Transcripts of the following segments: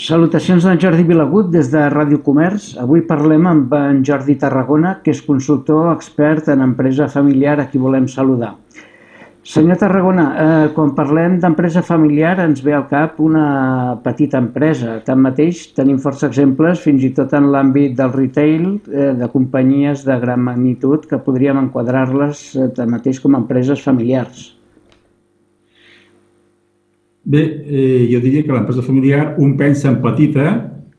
Salutacions d'en Jordi Vilagut des de Ràdio Comerç. Avui parlem amb en Jordi Tarragona, que és consultor expert en empresa familiar, a qui volem saludar. Senyor Tarragona, quan parlem d'empresa familiar ens ve al cap una petita empresa. Tanmateix, tenim força exemples, fins i tot en l'àmbit del retail, de companyies de gran magnitud que podríem enquadrar-les tanmateix com a empreses familiars. Bé, jo diria que l'empresa familiar, un pensa en petita,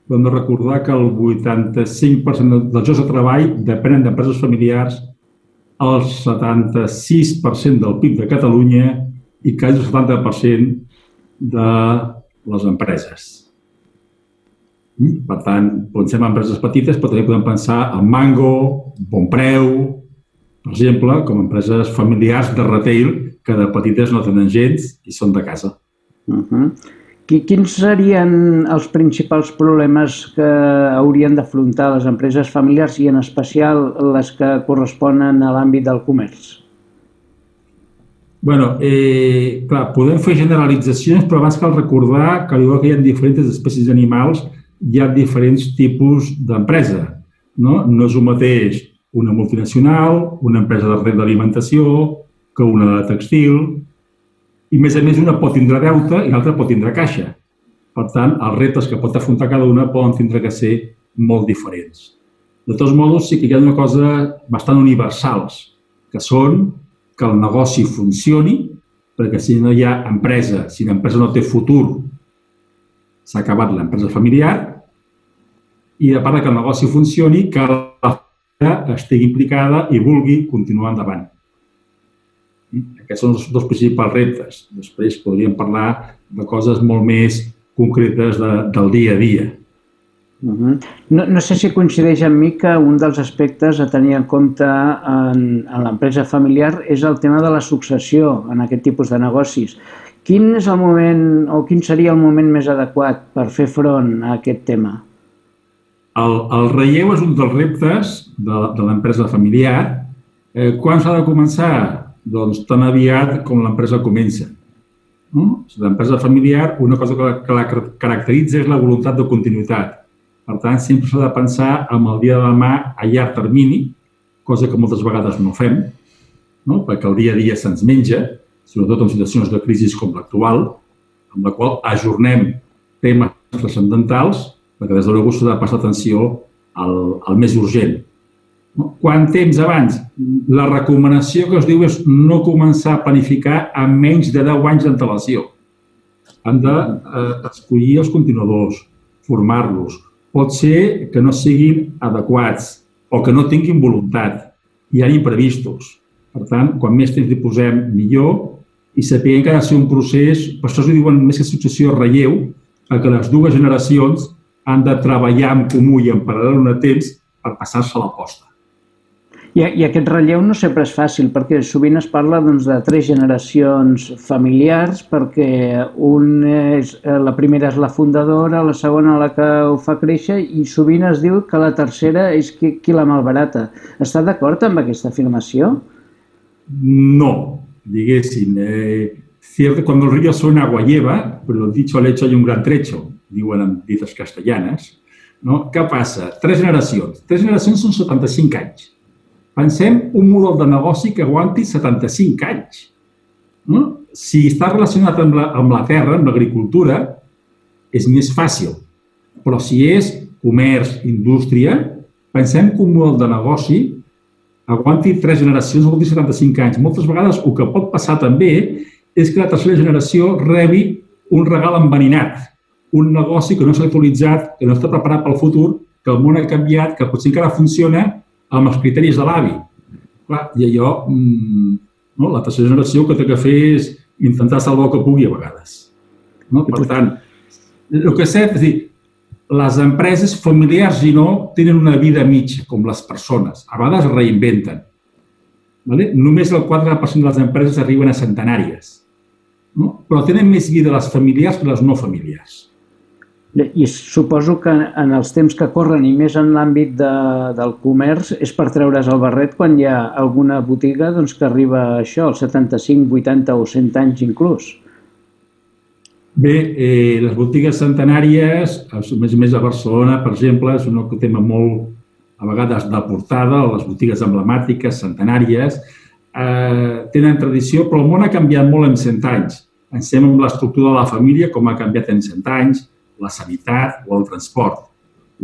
però hem de recordar que el 85% dels llocs de treball depenen d'empreses familiars, el 76% del PIB de Catalunya i quasi el 70% de les empreses. Per tant, pensem en empreses petites, però també podem pensar en Mango, Bonpreu, per exemple, com empreses familiars de retail que de petites no tenen gens i són de casa. Quins serien els principals problemes que haurien d'afrontar les empreses familiars i en especial les que corresponen a l'àmbit del comerç? Bé, clar, podem fer generalitzacions, però abans cal recordar que igual que hi ha diferents espècies d'animals, hi ha diferents tipus d'empresa. No és el mateix una multinacional, una empresa de d'alimentació, que una de textil, i, a més, una pot tindre deute i l'altra pot tindre caixa. Per tant, els reptes que pot afrontar cada una poden tindre que ser molt diferents. De tots modos, sí que hi ha una cosa bastant universals, que són que el negoci funcioni, perquè si no hi ha empresa, si l'empresa no té futur, s'ha acabat l'empresa familiar, i a part que el negoci funcioni, que la família estigui implicada i vulgui continuar endavant. Aquests són els dos principals reptes. Després podríem parlar de coses molt més concretes del dia a dia. No sé si coincideix amb mi que un dels aspectes a tenir en compte en l'empresa familiar és el tema de la successió en aquest tipus de negocis. Quin és el moment o quin seria el moment més adequat per fer front a aquest tema? El relleu és un dels reptes de l'empresa familiar. Quan s'ha de començar? Doncs tan aviat com l'empresa comença. L'empresa familiar, una cosa que la caracteritza és la voluntat de continuïtat. Per tant, sempre s'ha de pensar en el dia de demà a llarg termini, cosa que moltes vegades no fem, perquè el dia a dia se'ns menja, sobretot en situacions de crisi com l'actual, amb la qual ajornem temes transcendentals, perquè des de l'algú s'ha de passar atenció al més urgent. Quant temps abans? La recomanació que es diu és no començar a planificar amb menys de 10 anys d'antelació. Han d'escollir els continuadors, formar-los. Pot ser que no siguin adequats o que no tinguin voluntat. Hi ha imprevistos. Per tant, quan més temps hi posem, millor, i sapiguem que ha de ser un procés, per això es diuen més que successió relleu, perquè les dues generacions han de treballar en comú i en paral·lel un temps per passar-se a la posta. I aquest relleu no sempre és fàcil, perquè sovint es parla de 3 generacions familiars, perquè la primera és la fundadora, la segona la que ho fa créixer, i sovint es diu que la tercera és qui la malbarata. Està d'acord amb aquesta afirmació? No, diguéssim. Cuando el río suena agua lleva, pero dicho al hecho hay un gran trecho, diuen en dites castellanes. Què passa? 3 generacions. 3 generacions són 75 anys. Pensem un model de negoci que aguanti 75 anys. Si està relacionat amb la terra, amb l'agricultura, és més fàcil. Però si és comerç, indústria, pensem que un model de negoci aguanti 3 generacions, vol dir 75 anys. Moltes vegades el que pot passar també és que la tercera generació rebi un regal enverinat, un negoci que no s'ha actualitzat, que no està preparat pel futur, que el món ha canviat, que potser encara funciona amb els criteris de l'avi. I allò, la tercera generació el que té que fer és intentar salvar el que pugui a vegades. Per tant, el que és cert és dir, les empreses familiars i no tenen una vida mitja, com les persones. A vegades es reinventen. Només el 4% de les empreses arriben a centenàries. Però tenen més vida les familiars que les no familiars. I suposo que en els temps que corren i més en l'àmbit del comerç és per treure's el barret quan hi ha alguna botiga que arriba a això, als 75, 80 o 100 anys inclús. Bé, les botigues centenàries, a més a Barcelona, per exemple, és un tema molt, a vegades, de portada, les botigues emblemàtiques, centenàries, tenen tradició, però el món ha canviat molt en 100 anys. Pensem en l'estructura de la família, com ha canviat en 100 anys, la sanitat o el transport.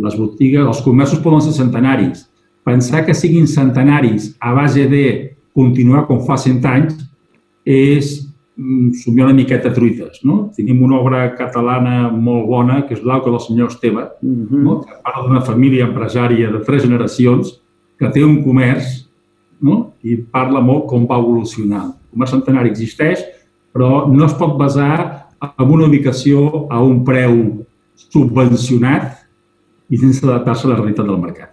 Les botigues, els comerços poden ser centenaris. Pensar que siguin centenaris a base de continuar com fa 100 anys és somiar una miqueta truites. Tenim una obra catalana molt bona, que és l'Auca del senyor Esteve, que parla d'una família empresària de 3 generacions que té un comerç i parla molt com va evolucionar. El comerç centenari existeix, però no es pot basar en una ubicació a un preu subvencionat i sense adaptar-se a la realitat del mercat.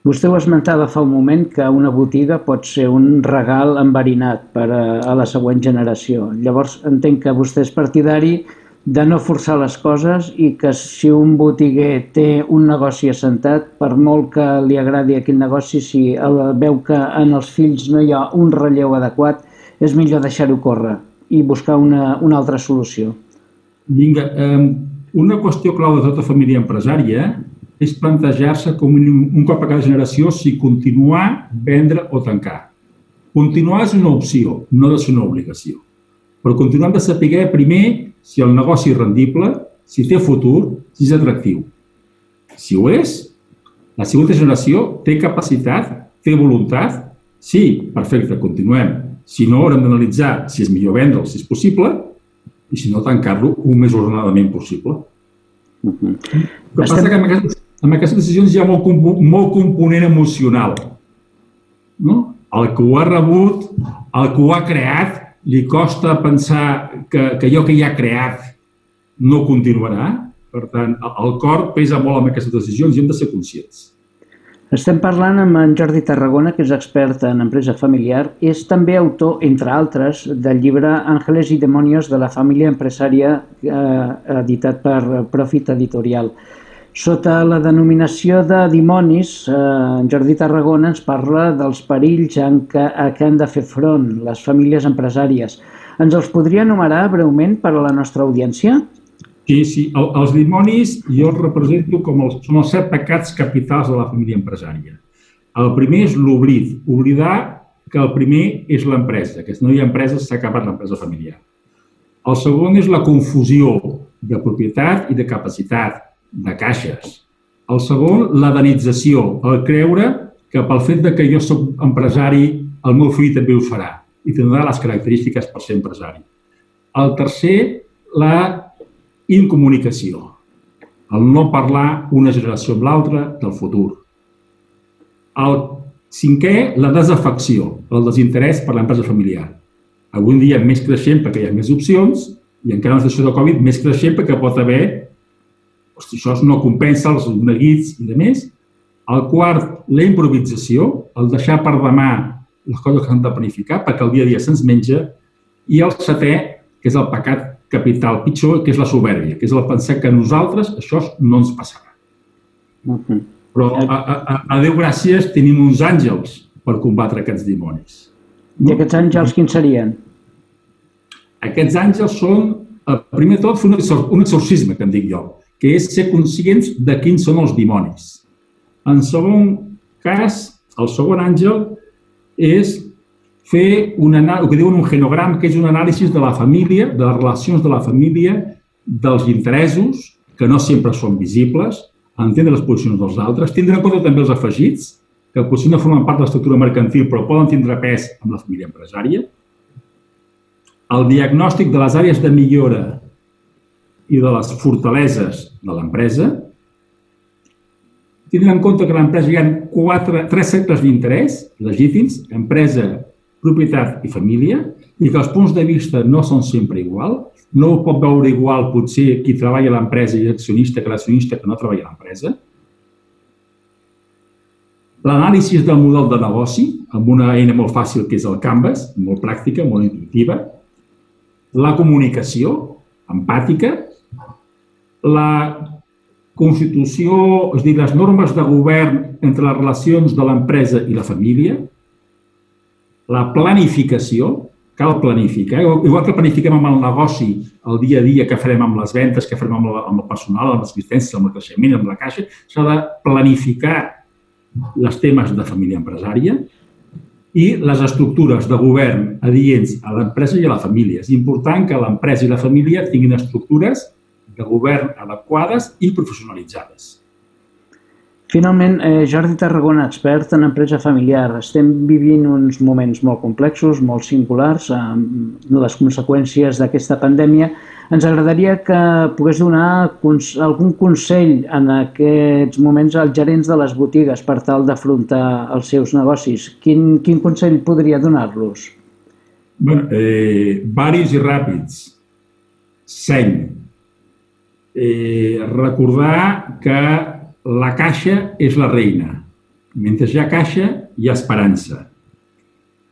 Vostè ho esmentava fa un moment que una botiga pot ser un regal enverinat per a la següent generació. Llavors entenc que vostè és partidari de no forçar les coses i que si un botiguer té un negoci assentat, per molt que li agradi aquell negoci, si veu que en els fills no hi ha un relleu adequat, és millor deixar-ho córrer i buscar una altra solució. Vinga, una qüestió clau de tota família empresària és plantejar-se com un cop a cada generació si continuar, vendre o tancar. Continuar és una opció, no ha de ser una obligació. Però continuar hem de saber primer si el negoci és rendible, si té futur, si és atractiu. Si ho és, la següent generació té capacitat, té voluntat, sí, perfecte, continuem. Si no, haurem d'analitzar si és millor vendre'l, si és possible, i si no, tancar-lo el més ordenadament possible. El que passa que en aquestes decisions hi ha molt component emocional. El que ho ha rebut, el que ho ha creat, li costa pensar que allò que ja ha creat no continuarà. Per tant, el cor pesa molt en aquestes decisions i hem de ser conscients. Estem parlant amb en Jordi Tarragona, que és expert en empresa familiar. És també autor, entre altres, del llibre Ángeles y demonios de la família empresària, editat per Profit Editorial. Sota la denominació de dimonis, en Jordi Tarragona ens parla dels perills a què han de fer front les famílies empresàries. Ens els podria enumerar breument per a la nostra audiència? Sí. Els dimonis jo els represento com són els 7 pecats capitals de la família empresària. El primer és l'oblit. Oblidar que el primer és l'empresa, que si no hi ha empresa s'ha acabat l'empresa familiar. El segon és la confusió de propietat i de capacitat, de caixes. El segon, l'adenització, el creure que pel fet que jo soc empresari, el meu fill també ho farà i tindrà les característiques per ser empresari. El tercer, la incomunicació, el no parlar una generació amb l'altra del futur. El cinquè, la desafecció, el desinterès per l'empresa familiar. Avui en dia més creixent perquè hi ha més opcions i encara en la situació de Covid més creixent perquè pot haver, això no compensa els neguits i demés. El quart, la improvisació, el deixar per demà les coses que s'han de planificar perquè el dia a dia se'ns menja. I el setè, que és el pecat capital pitjor, que és la supèrbia, que és el pensar que a nosaltres això no ens passarà. Però, a Déu gràcies, tenim uns àngels per combatre aquests dimonis. I aquests àngels quins serien? Aquests àngels són, primer de tot, un exorcisme, que en dic jo, que és ser conscients de quins són els dimonis. En segon cas, el segon àngel és fer el que diuen un genogram, que és un anàlisi de la família, de les relacions de la família, dels interessos, que no sempre són visibles, entendre les posicions dels altres, tindre en compte també els afegits, que potser no formen part de l'estructura mercantil, però poden tindre pes amb la família empresària. El diagnòstic de les àrees de millora i de les fortaleses de l'empresa, tindre en compte que a l'empresa hi ha 3 sectors d'interès legítims, empresa, propietat i família, i que els punts de vista no són sempre igual. No ho pot veure igual potser qui treballa a l'empresa i l'accionista que l'accionista que no treballa a l'empresa. L'anàlisi del model de negoci, amb una eina molt fàcil que és el Canvas, molt pràctica, molt intuitiva. La comunicació, empàtica. La constitució, és a dir, les normes de govern entre les relacions de l'empresa i la família. La planificació, cal planificar. Igual que planifiquem amb el negoci, el dia a dia que farem amb les ventes, que farem amb el personal, amb l'assistència, amb el creixement, amb la caixa, s'ha de planificar els temes de família empresària i les estructures de govern adients a l'empresa i a la família. És important que l'empresa i la família tinguin estructures de govern adequades i professionalitzades. Finalment, Jordi Tarragona, expert en empresa familiar. Estem vivint uns moments molt complexos, molt singulars, amb les conseqüències d'aquesta pandèmia. Ens agradaria que pogués donar algun consell en aquests moments als gerents de les botigues per tal d'afrontar els seus negocis. Quin consell podria donar-los? Varis i ràpids. Seny. Recordar que la caixa és la reina. Mentre hi ha caixa, hi ha esperança.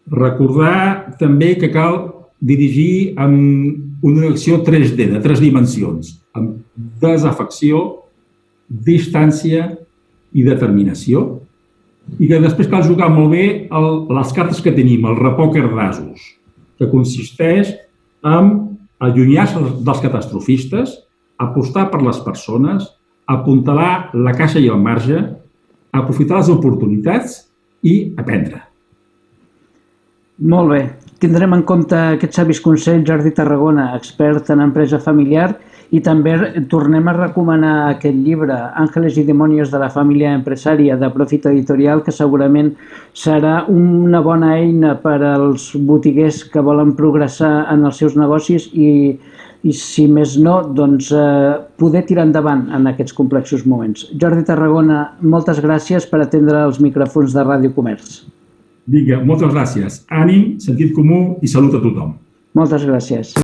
Recordar també que cal dirigir amb una direcció 3D, de 3 dimensions, amb desafecció, distància i determinació. I que després cal jugar molt bé les cartes que tenim, el repòquer d'asos, que consisteix en allunyar-se dels catastrofistes, apostar per les persones, apuntalar la caixa i el marge, aprofitar les oportunitats i aprendre. Molt bé. Tindrem en compte aquests savis consells, Jordi Tarragona, expert en empresa familiar, i també tornem a recomanar aquest llibre, Ángeles y Demonios de la Familia Empresaria, de Profit Editorial, que segurament serà una bona eina per als botiguers que volen progressar en els seus negocis i si més no, doncs, poder tirar endavant en aquests complexos moments. Jordi Tarragona, moltes gràcies per atendre els micròfons de Ràdio Comerç. Vinga, moltes gràcies. Ànim, sentit comú i salut a tothom. Moltes gràcies.